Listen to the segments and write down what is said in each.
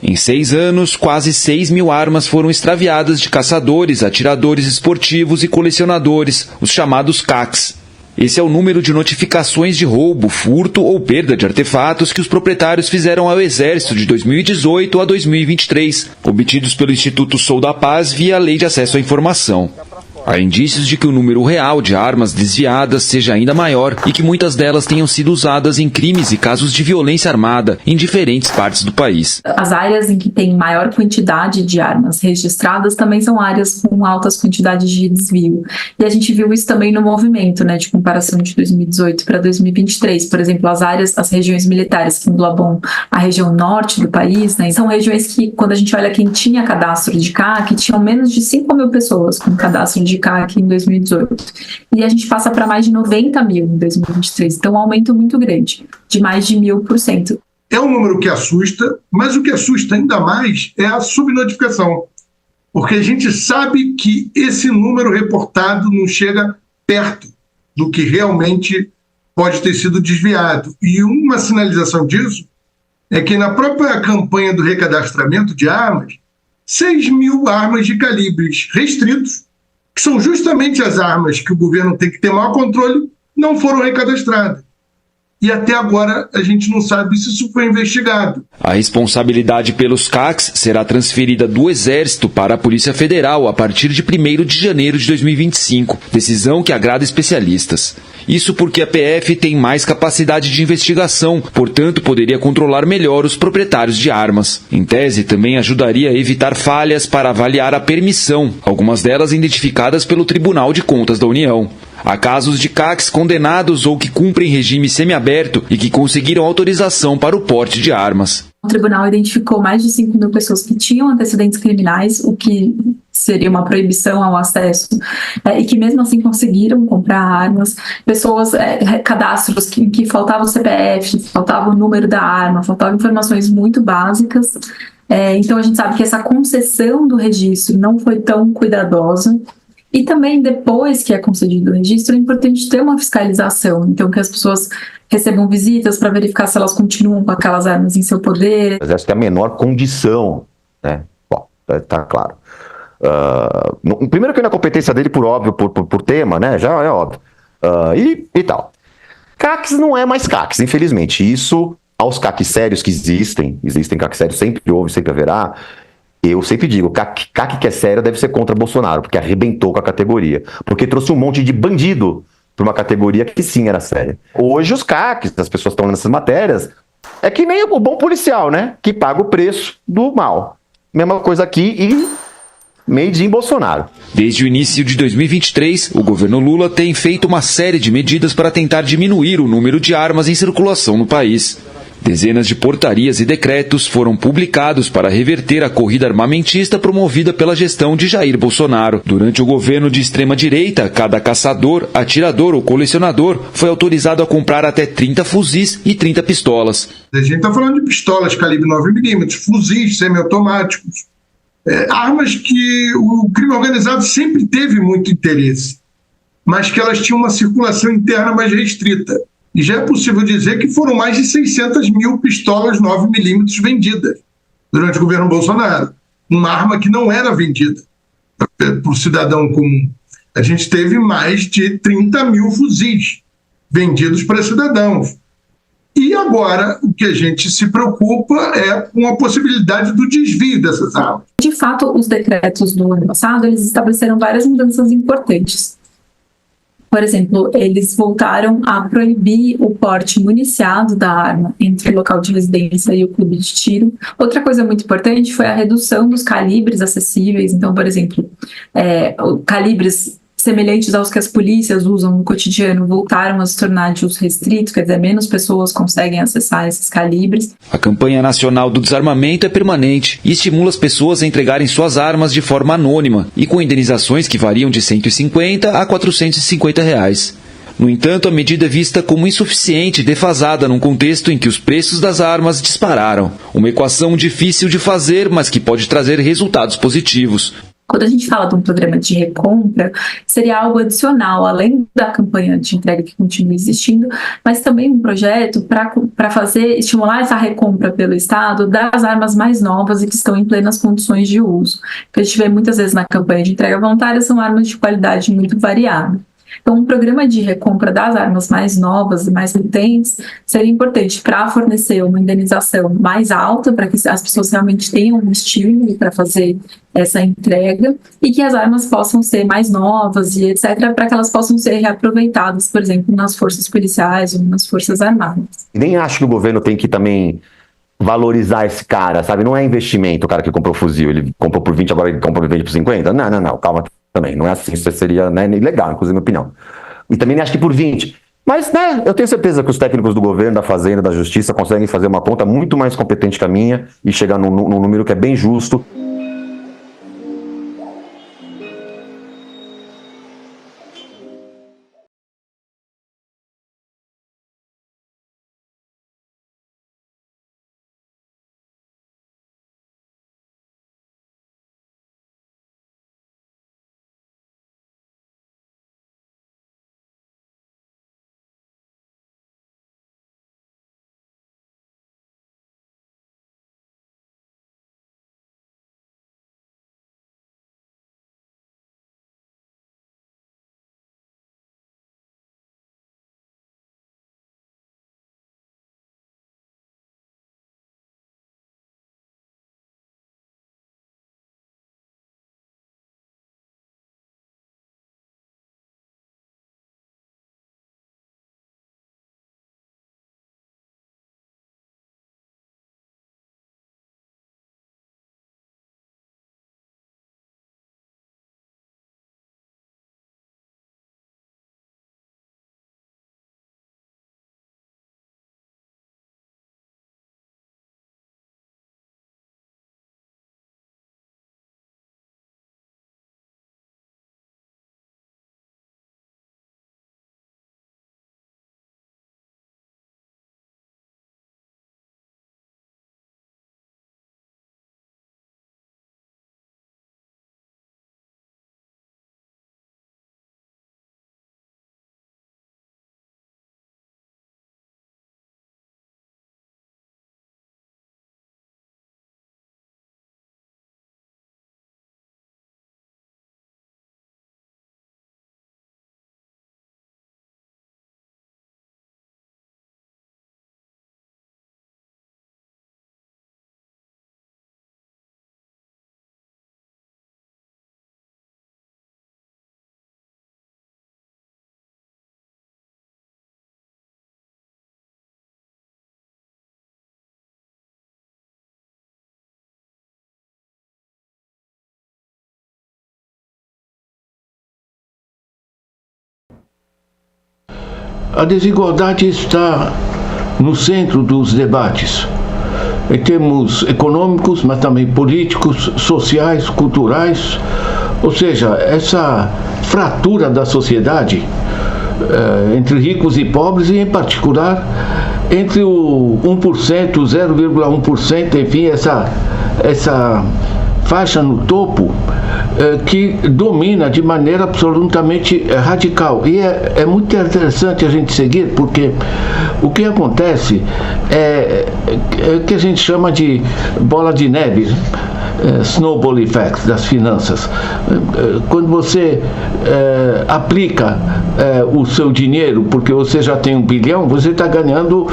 Em 6 anos, quase 6 mil armas foram extraviadas de caçadores, atiradores esportivos e colecionadores, os chamados CACs. Esse é o número de notificações de roubo, furto ou perda de artefatos que os proprietários fizeram ao Exército de 2018 a 2023, obtidos pelo Instituto Sou da Paz via Lei de Acesso à Informação. Há indícios de que o número real de armas desviadas seja ainda maior e que muitas delas tenham sido usadas em crimes e casos de violência armada em diferentes partes do país. As áreas em que tem maior quantidade de armas registradas também são áreas com altas quantidades de desvio. E a gente viu isso também no movimento, de comparação de 2018 para 2023. Por exemplo, as regiões militares que englobam a região norte do país, são regiões que, quando a gente olha quem tinha cadastro de CAC, tinham menos de 5 mil pessoas com cadastro de CAC em 2018. E a gente passa para mais de 90 mil em 2023. Então, um aumento muito grande, de mais de 1000%. É um número que assusta, mas o que assusta ainda mais é a subnotificação. Porque a gente sabe que esse número reportado não chega perto do que realmente pode ter sido desviado. E uma sinalização disso é que na própria campanha do recadastramento de armas, 6 mil armas de calibres restritos, que são justamente as armas que o governo tem que ter maior controle, não foram recadastradas. E até agora a gente não sabe se isso foi investigado. A responsabilidade pelos CACs será transferida do Exército para a Polícia Federal a partir de 1º de janeiro de 2025, decisão que agrada especialistas. Isso porque a PF tem mais capacidade de investigação, portanto poderia controlar melhor os proprietários de armas. Em tese, também ajudaria a evitar falhas para avaliar a permissão, algumas delas identificadas pelo Tribunal de Contas da União. Há casos de CACs condenados ou que cumprem regime semiaberto e que conseguiram autorização para o porte de armas. O tribunal identificou mais de 5 mil pessoas que tinham antecedentes criminais, o que seria uma proibição ao acesso, e que mesmo assim conseguiram comprar armas. Pessoas, cadastros que faltava o CPF, faltava o número da arma, faltavam informações muito básicas. Então a gente sabe que essa concessão do registro não foi tão cuidadosa. E também, depois que é concedido o registro, é importante ter uma fiscalização. Então, que as pessoas recebam visitas para verificar se elas continuam com aquelas armas em seu poder. O Exército tem a menor condição, né? Bom, tá claro. Primeiro que não é competência dele, por óbvio, por tema, né? Já é óbvio. E tal. CACs não é mais CACs, infelizmente. Isso, aos CACs sérios que existem CACs sérios, sempre houve, sempre haverá. Eu sempre digo, CAC que é sério deve ser contra Bolsonaro, porque arrebentou com a categoria. Porque trouxe um monte de bandido para uma categoria que sim era séria. Hoje os CACs, as pessoas estão nessas matérias, é que nem o bom policial, né? Que paga o preço do mal. Mesma coisa aqui e made in Bolsonaro. Desde o início de 2023, o governo Lula tem feito uma série de medidas para tentar diminuir o número de armas em circulação no país. Dezenas de portarias e decretos foram publicados para reverter a corrida armamentista promovida pela gestão de Jair Bolsonaro. Durante o governo de extrema-direita, cada caçador, atirador ou colecionador foi autorizado a comprar até 30 fuzis e 30 pistolas. A gente está falando de pistolas calibre 9mm, fuzis semiautomáticos, armas que o crime organizado sempre teve muito interesse, mas que elas tinham uma circulação interna mais restrita. E já é possível dizer que foram mais de 600 mil pistolas 9mm vendidas durante o governo Bolsonaro. Uma arma que não era vendida para o cidadão comum. A gente teve mais de 30 mil fuzis vendidos para cidadãos. E agora o que a gente se preocupa é com a possibilidade do desvio dessas armas. De fato, os decretos do ano passado, eles estabeleceram várias mudanças importantes. Por exemplo, eles voltaram a proibir o porte municiado da arma entre o local de residência e o clube de tiro. Outra coisa muito importante foi a redução dos calibres acessíveis. Então, por exemplo, calibres semelhantes aos que as polícias usam no cotidiano voltaram a se tornar de uso restrito, quer dizer, menos pessoas conseguem acessar esses calibres. A campanha nacional do desarmamento é permanente e estimula as pessoas a entregarem suas armas de forma anônima e com indenizações que variam de R$ 150 a R$ 450. No entanto, a medida é vista como insuficiente e defasada num contexto em que os preços das armas dispararam. Uma equação difícil de fazer, mas que pode trazer resultados positivos. Quando a gente fala de um programa de recompra, seria algo adicional, além da campanha de entrega que continua existindo, mas também um projeto para estimular essa recompra pelo Estado das armas mais novas e que estão em plenas condições de uso. O que a gente vê muitas vezes na campanha de entrega voluntária são armas de qualidade muito variada. Então, um programa de recompra das armas mais novas e mais potentes seria importante para fornecer uma indenização mais alta, para que as pessoas realmente tenham um estímulo para fazer essa entrega, e que as armas possam ser mais novas e etc., para que elas possam ser reaproveitadas, por exemplo, nas forças policiais ou nas forças armadas. E nem acho que o governo tem que também valorizar esse cara, sabe? Não é investimento, o cara que comprou fuzil, ele comprou por 20, agora ele comprou por 20 por 50. Não, calma também, não é assim, isso seria, né, ilegal, inclusive, na minha opinião. E também nem acho que por 20. Mas, né, eu tenho certeza que os técnicos do governo, da Fazenda, da Justiça conseguem fazer uma conta muito mais competente que a minha e chegar num número que é bem justo. A desigualdade está no centro dos debates, em termos econômicos, mas também políticos, sociais, culturais. Ou seja, essa fratura da sociedade entre ricos e pobres, e em particular entre o 1%, 0,1%, enfim, essa faixa no topo que domina de maneira absolutamente radical. E é muito interessante a gente seguir, porque o que acontece é o que a gente chama de bola de neve, snowball effect das finanças. Quando você aplica o seu dinheiro, porque você já tem 1 bilhão, você está ganhando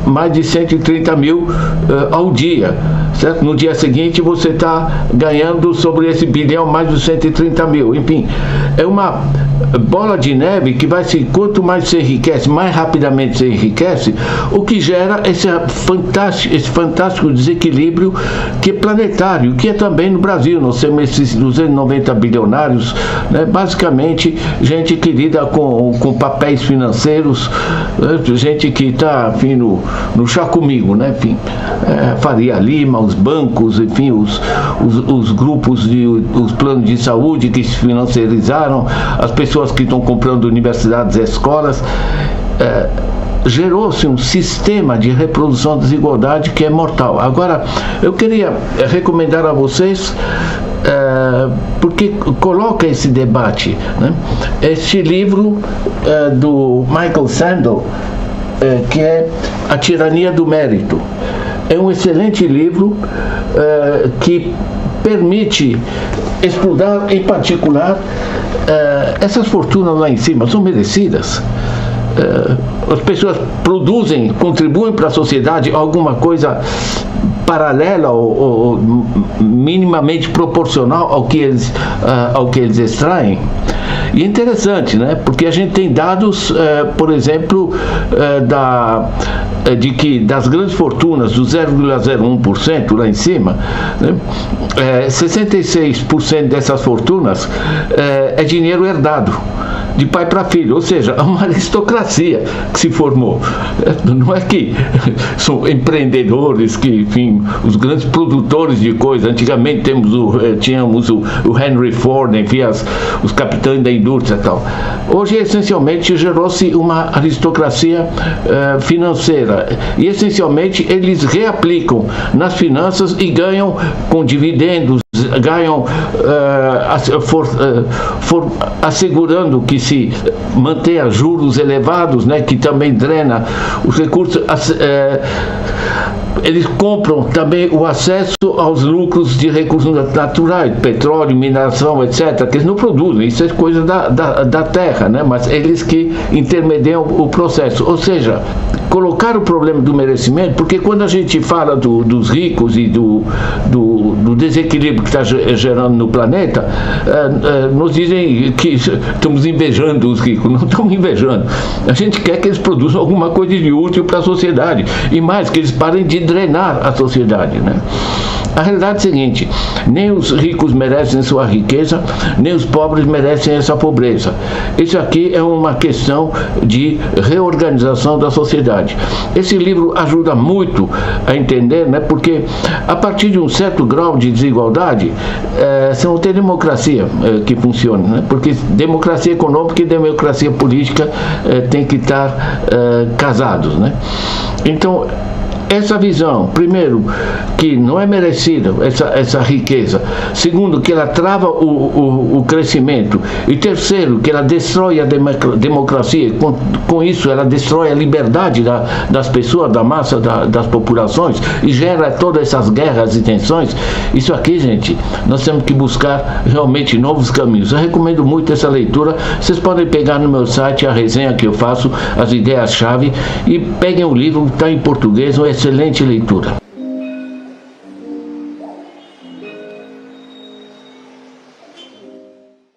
mais de 130 mil ao dia, certo? No dia seguinte você está ganhando sobre esse bilhão mais de 130 mil. Enfim, é uma bola de neve que quanto mais se enriquece, mais rapidamente se enriquece, o que gera esse fantástico desequilíbrio que é planetário, que é também no Brasil. Nós temos esses 290 bilionários, né? Basicamente gente que lida com papéis financeiros, gente que está, enfim, no chá comigo, né? Enfim, Faria Lima, os bancos, enfim, os grupos, os planos de saúde que se financiarizaram, as pessoas que estão comprando universidades e escolas. Gerou-se um sistema de reprodução da desigualdade que é mortal. Agora, eu queria recomendar a vocês porque coloca esse debate, né? Este livro do Michael Sandel, que é A Tirania do Mérito, é um excelente livro que permite estudar, em particular, essas fortunas lá em cima são merecidas. As pessoas produzem, contribuem para a sociedade alguma coisa paralela ou minimamente proporcional ao que eles extraem. E é interessante, né? Porque a gente tem dados, por exemplo, de que das grandes fortunas, do 0,01% lá em cima, né, 66% dessas fortunas é dinheiro herdado de pai para filho, ou seja, é uma aristocracia que se formou. Não é que são empreendedores, que, enfim, os grandes produtores de coisas. Antigamente tínhamos o Henry Ford, enfim, os capitães da indústria e tal. Hoje, essencialmente, gerou-se uma aristocracia financeira e, essencialmente, eles reaplicam nas finanças e ganham com dividendos, ganham assegurando que se mantenha juros elevados, né, que também drena os recursos. Eles compram também o acesso aos lucros de recursos naturais, petróleo, mineração, etc., que eles não produzem, isso é coisa da terra, né? Mas eles que intermediam o processo. Ou seja, colocar o problema do merecimento, porque quando a gente fala dos ricos e do desequilíbrio que está gerando no planeta, nos dizem que estamos invejando os ricos. Não estamos invejando. A gente quer que eles produzam alguma coisa de útil para a sociedade, e mais, que eles parem de drenar a sociedade, né? A realidade é a seguinte: nem os ricos merecem sua riqueza, nem os pobres merecem essa pobreza. Isso aqui é uma questão de reorganização da sociedade. Esse livro ajuda muito a entender, né? Porque a partir de um certo grau de desigualdade, você não tem democracia que funcione, né? Porque democracia econômica e democracia política têm que estar casados, né? Então, essa visão, primeiro, que não é merecida essa riqueza; segundo, que ela trava o crescimento; e terceiro, que ela destrói a democracia, com isso ela destrói a liberdade das pessoas, da massa, das populações, e gera todas essas guerras e tensões. Isso aqui, gente, nós temos que buscar realmente novos caminhos. Eu recomendo muito essa leitura. Vocês podem pegar no meu site a resenha que eu faço, as ideias-chave, e peguem o livro, está em português, uma excelente leitura.